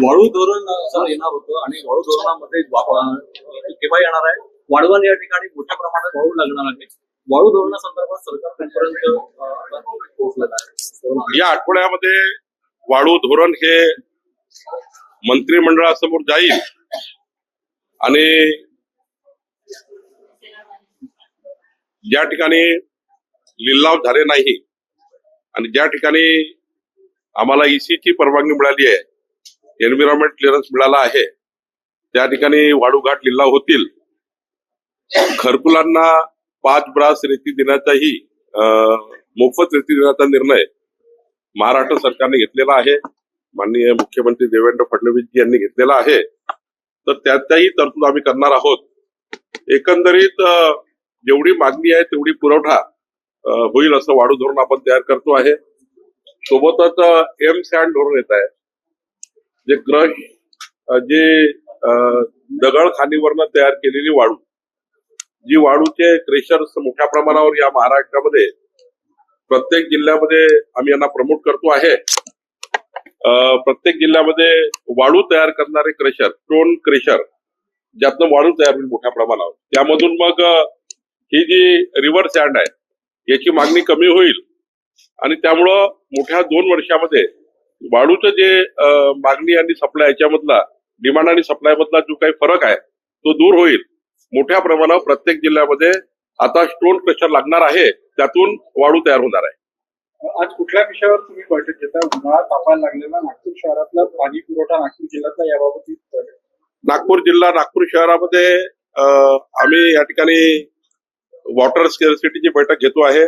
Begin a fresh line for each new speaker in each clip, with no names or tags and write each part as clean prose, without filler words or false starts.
वाळू धोरण येणार होतं आणि वाळू धोरणामध्ये केव्हा येणार आहे? वाळवण या ठिकाणी मोठ्या प्रमाणात वाळू लागणार आहे. वाळू धोरणासंदर्भात सरकार कुठपर्यंत पोहोचलेलं आहे?
या आठवड्यामध्ये वाळू धोरण हे मंत्रिमंडळासमोर जाईल आणि ज्या ठिकाणी लिलाव झाले नाही आणि ज्या ठिकाणी आम्हाला ईसीची परवानगी मिळाली आहे, एन्व्हायरमेंट क्लिअरन्स मिळाला आहे, त्या ठिकाणी वाळूघाट लिलाव होतील. घरकुलांना 5 ब्रास रेती देण्याचाही मोफत रेती देण्याचा निर्णय महाराष्ट्र सरकारने घेतलेला आहे. माननीय मुख्यमंत्री देवेंद्र फडणवीस यांनी घेतलेला आहे. तर त्याचाही तरतूद आम्ही करणार आहोत. एकंदरीत जेवढी मागणी आहे तेवढी पुरवठा होईल असं वाळू धोरण आपण तयार करतो आहे. सोबतच एम-सॅन्ड धोरण येत आहे, जे दगड खाणीवरनं तयार केलेली वाळू, जी वाळूचे क्रेशर्स मोठ्या प्रमाणावर या महाराष्ट्रामध्ये प्रत्येक जिल्ह्यामध्ये आम्ही यांना प्रमोट करतो आहे. प्रत्येक जिल्ह्यामध्ये वाळू तयार करणारे क्रेशर, स्टोन क्रेशर, ज्यातनं वाळू तयार होईल मोठ्या प्रमाणावर, त्यामधून मग ही जी रिव्हर सँड आहे याची मागणी कमी होईल आणि त्यामुळं मोठ्या 2 वर्षामध्ये वाळूचं जे मागणी आणि सप्लाय याच्यामधला, डिमांड आणि सप्लाय मधला जो काही फरक आहे तो दूर होईल. मोठ्या प्रमाणावर प्रत्येक जिल्ह्यामध्ये आता स्टोन क्रेशर लागणार आहे, त्यातून वाळू तयार होणार आहे.
आज कुठल्या विषयावर तुम्ही बैठक घेता? उन्हाळा तापायला लागलेला नागपूर शहरातला पाणी पुरवठा नागपूर जिल्ह्यातला याबाबत
नागपूर जिल्हा, नागपूर शहरामध्ये आम्ही या ठिकाणी वॉटर स्केअरसिटीची बैठक घेतो आहे.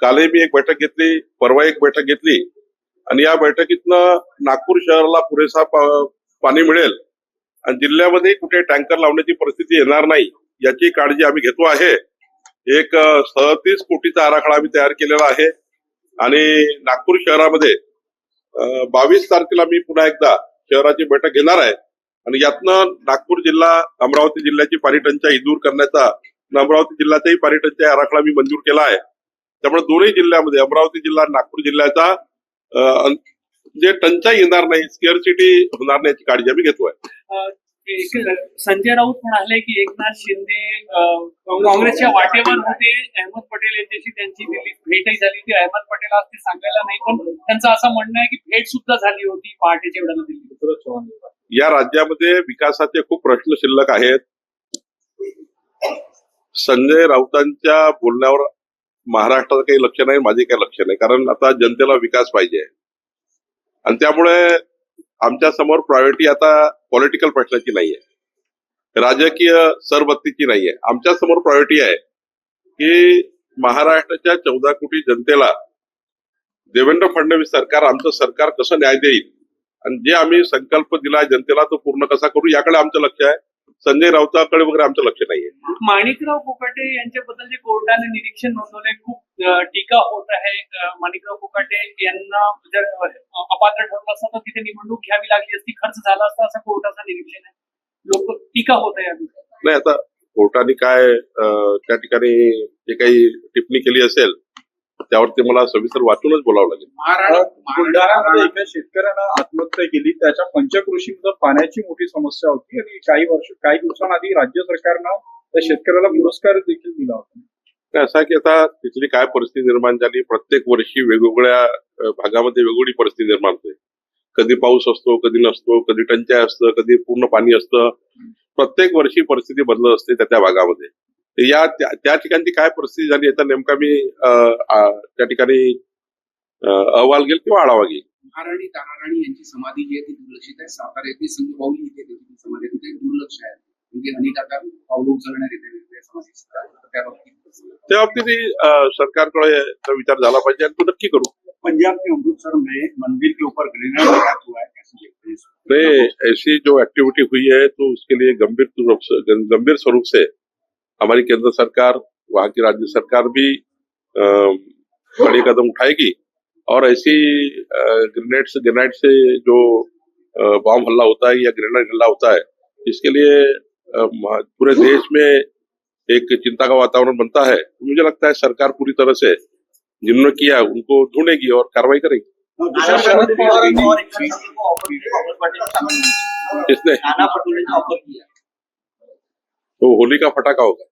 कालही मी एक बैठक घेतली, परवा एक बैठक घेतली आणि या बैठकीतनं नागपूर शहराला पुरेसा पाणी मिळेल आणि जिल्ह्यामध्ये कुठे टँकर लावण्याची परिस्थिती येणार नाही याची काळजी आम्ही घेतो आहे. एक 37 कोटीचा आराखडा आम्ही तयार केलेला आहे आणि नागपूर शहरामध्ये 22 तारखेला मी पुन्हा एकदा शहराची बैठक घेणार आहे आणि यातनं नागपूर जिल्हा, अमरावती जिल्ह्याची पाणी टंचाई दूर करण्याचा, अमरावती जिल्ह्याचाही पाणी टंचाई आराखडा मी मंजूर केला आहे. त्यामुळे दोन्ही जिल्ह्यामध्ये, अमरावती जिल्हा आणि नागपूर जिल्ह्याचा जे टंचाई येणार नाही, स्केअरसिटी होणार नाही याची काळजी आम्ही घेतोय.
संजय राऊत म्हणाले की एकनाथ शिंदे काँग्रेसच्या वाटेवर होते, अहमद पटेल यांच्याशी त्यांची दिल्लीत भेटही झाली होती. अहमद पटेल आज ते सांगायला नाही, पण त्यांचं असं म्हणणं आहे की भेट सुद्धा झाली होती पहाटेच्या वेळेला दिल्लीत.
या राज्यामध्ये विकासाचे खूप प्रश्न शिल्लक आहेत. संजय राऊतांच्या बोलण्यावर महाराष्ट्राचं काही लक्ष नाही, माझे काही लक्ष नाही, कारण आता जनतेला विकास पाहिजे आणि त्यामुळे आमच्या समोर प्रायोरिटी आता पॉलिटिकल प्रश्नाची नाहीये, राजकीय सरबत्तीची नाहीये. आमच्या समोर प्रायोरिटी आहे की महाराष्ट्राच्या 14 कोटी जनतेला देवेंद्र फडणवीस सरकार, आमचं सरकार कसं न्याय देईल आणि जे आम्ही संकल्प दिला जनतेला तो पूर्ण कसा करू याकडे आमचं लक्ष आहे. संजय राऊताकडे वगैरे आमचं लक्ष नाहीये.
माणिकराव कोकाटे यांच्याबद्दल जे कोर्टाने निरीक्षण नोंदवले, खूप टीका होत आहे. माणिकराव कोकाटे यांना जर अपात्र ठरलं असतं तर तिथे निवडणूक घ्यावी लागली असती, खर्च झाला असता, असं कोर्टाचं निरीक्षण आहे. लोक टीका होत आहे.
नाही, आता कोर्टाने काय त्या ठिकाणी जे काही टिप्पणी केली असेल त्यावरती मला सविस्तर वाचूनच बोलावं लागेल.
बुलढाण्यामध्ये एका शेतकऱ्यानं आत्महत्या केली. त्याच्या पंचकृषीमध्ये पाण्याची मोठी समस्या होती आणि काही दिवसांआधी राज्य सरकारनं त्या शेतकऱ्याला पुरस्कार देखील दिला होता.
असं की आता तिथली काय परिस्थिती निर्माण झाली, प्रत्येक वर्षी वेगवेगळ्या भागामध्ये वेगवेगळी परिस्थिती निर्माण होते. कधी पाऊस असतो, कधी नसतो, कधी टंचाई असतं, कधी पूर्ण पाणी असतं. प्रत्येक वर्षी परिस्थिती बदलत असते त्या भागामध्ये. त्या ठिकाणची काय परिस्थिती झाली याचा नेमका मी त्या ठिकाणी अहवाल घेईल किंवा आढावा घेईल.
महाराणी ताराराणी यांची समाधी जी आहे ती दुर्लक्षित आहे. सातारा येथे संतबाऊली इथे देखील समाधी तिथे दुर्लक्ष आहे. म्हणजे अनेक आता पावलं उचलण्यात येते वेगवेगळ्या समाधी.
त्या बाबतीत सरकारकडे विचार झाला पाहिजे आणि तो नक्की करू.
पंजाब के अमृतसर में मंदिर के ऊपर ग्रेनेड हुआ है, कैसे देखते हैं?
नहीं, ऐसी जो एक्टिविटी हुई है तो उसके लिए गंभीर स्वरूप से हमारी केंद्र सरकार, वहाँ की राज्य सरकार भी बड़ी कदम उठाएगी और ऐसी ग्रेनेड से जो बॉम्ब हल्ला होता है या ग्रेनेड हल्ला होता है, इसके लिए पूरे देश में एक चिंता का वातावरण बनता है. मुझे लगता है सरकार पूरी तरह से जिन्होंने किया उनको ढूंढेगी और कार्रवाई करेगी.
शरद पवारांनी
इसने
नाना पटोले ने ऑफर किया
तो होली का फटाका होगा.